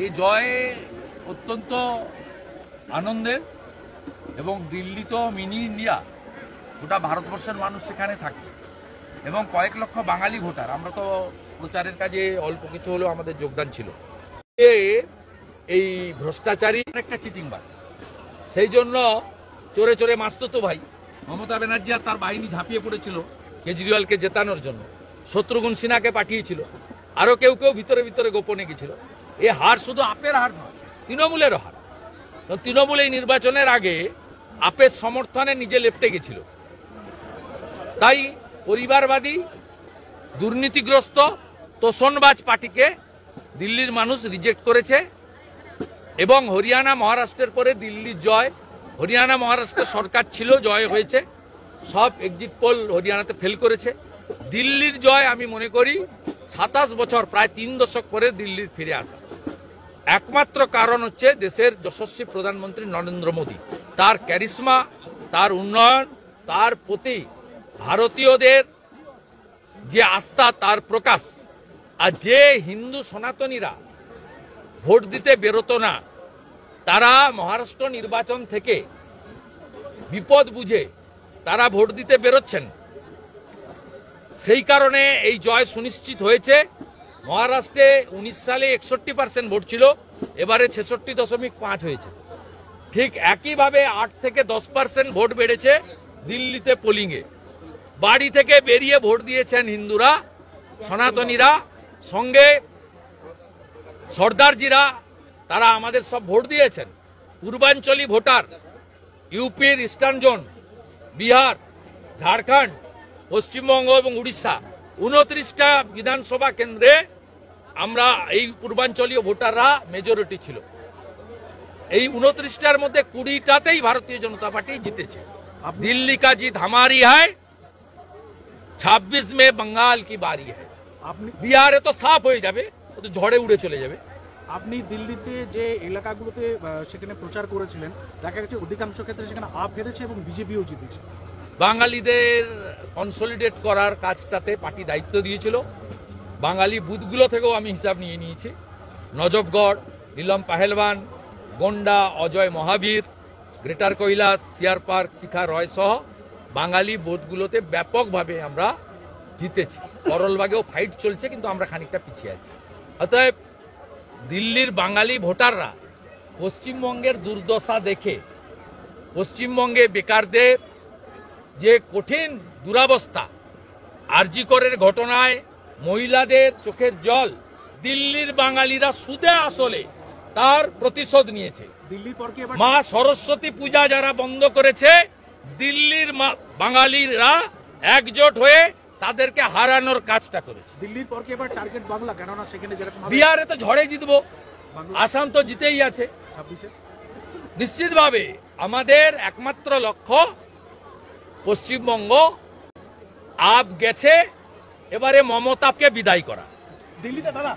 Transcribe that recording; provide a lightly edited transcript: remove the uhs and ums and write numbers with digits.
এই জয় অত্যন্ত আনন্দের এবং দিল্লি তো মিনি ইন্ডিয়া, গোটা ভারতবর্ষের মানুষ সেখানে থাকে এবং কয়েক লক্ষ বাঙালি ভোটার। আমরা তো প্রচারের কাজে অল্প কিছু হলেও আমাদের যোগদান ছিল। এই ভ্রষ্টাচারী একটা চিটিংবাজ, সেই জন্য চোরে চোরে মাসতো ভাই মমতা ব্যানার্জি আর তার বাহিনী ঝাঁপিয়ে পড়েছিল কেজরিওয়ালকে জেতানোর জন্য, শত্রুঘ্ন সিনহাকে পাঠিয়েছিল, আরো কেউ কেউ ভিতরে ভিতরে গোপনে গেছিল। এই হার শুধু আপের হার নয়, তৃণমূলেরও হার। তৃণমূল এই নির্বাচনের আগে আপের সমর্থনে নিজে লেপটে গেছিল। তাই পরিবারবাদী, দুর্নীতিগ্রস্ত, তোষণবাজ পার্টিকে দিল্লির মানুষ রিজেক্ট করেছে এবং হরিয়ানা মহারাষ্ট্রের পরে দিল্লির জয়। হরিয়ানা মহারাষ্ট্র সরকার ছিল, জয় হয়েছে, সব এক্সিট পোল হরিয়ানাতে ফেল করেছে। দিল্লির জয় আমি মনে করি 27 বছর, প্রায় 3 দশক পরে দিল্লির ফিরে আসা। একমাত্র কারণ হচ্ছে দেশের যশস্বী প্রধানমন্ত্রী নরেন্দ্র মোদী, তার ক্যারিশমা, তার উন্নয়ন, তার প্রতি ভারতীয়দের যে আস্থা, তার প্রকাশ। আর যে হিন্দু সনাতনীরা ভোট দিতে বেরোতো না, তারা মহারাষ্ট্র নির্বাচন থেকে বিপদ বুঝে তারা ভোট দিতে বেরোচ্ছেন। সেই কারণে এই জয় সুনিশ্চিত হয়েছে। মহারাষ্ট্রে 19 সালে 61% ভোট ছিল, এবারে 66.5 হয়েছে। ঠিক একইভাবে 8 থেকে 10% ভোট বেড়েছে দিল্লিতে পোলিংয়ে। বাড়ি থেকে বেরিয়ে ভোট দিয়েছেন হিন্দুরা, সনাতনীরা, সঙ্গে সর্দারজিরা, তারা আমাদের সব ভোট দিয়েছেন। পূর্বাঞ্চলী ভোটার, ইউপির ইস্টার্ন জোন, বিহার, ঝাড়খণ্ড, পশ্চিমবঙ্গ এবং উড়িষ্যা, 29টা বিধানসভা কেন্দ্রে আমরা এই পূর্বাঞ্চলীয় ভোটাররা মেজরিটি ছিল। এই 29টার মধ্যে 20টাতেই ভারতীয় জনতা পার্টি জিতেছে। দিল্লি কা জিত হামারি হ্যায়, 26 মে বঙ্গাল কি বারি হ্যায়। বিহারে তো সাফ হয়ে যাবে, তো ঝড়ে উড়ে চলে যাবে। আপনি দিল্লিতে যে এলাকাগুলোতে সেখানে প্রচার করেছিলেন, দেখা গেছে অধিকাংশ ক্ষেত্রে সেখানে আপ হেরেছে এবং বিজেপিও জিতেছে। বাঙালিদের কনসলিডেট করার কাজটাতে পার্টি দায়িত্ব দিয়েছিল। বাঙালি বুথগুলো থেকেও আমি হিসাব নিয়ে নিয়েছি। নজফগড়, নীলম পাহেলবান, গোন্ডা, অজয় মহাবীর, গ্রেটার কৈলাস, সিয়ার পার্ক, শিখা রয় সহ বাঙালি বুথগুলোতে ব্যাপকভাবে আমরা জিতেছি। করলবাগেও ফাইট চলছে, কিন্তু আমরা খানিকটা পিছিয়ে আছি। অতএব দিল্লির বাঙালি ভোটাররা পশ্চিমবঙ্গের দুর্দশা দেখে, পশ্চিমবঙ্গে বেকারদের যে কঠিন দুরাবস্থা, আরজি করের ঘটনায় মহিলাদের চোখের জল, দিল্লির বাঙালিরা সুদে আসলে তার প্রতিশোধ নিয়েছে। দিল্লির পর কি মা সরস্বতী পূজা যারা বন্ধ করেছে, দিল্লির বাঙালিরা একজোট হয়ে তাদেরকে হারানোর কাজটা করেছে। দিল্লির পর কি এবার টার্গেট বাংলা, কেননা সেখানে যেরকম বিহারে তো ঝড়ে জিতবো, আসাম তো জিতেই আছে 26-এ। নিশ্চিতভাবে আমাদের একমাত্র লক্ষ্য পশ্চিমবঙ্গ। আপ গেছে, এবারে মমতাকে বিদায় করা। দিল্লিতে দাদা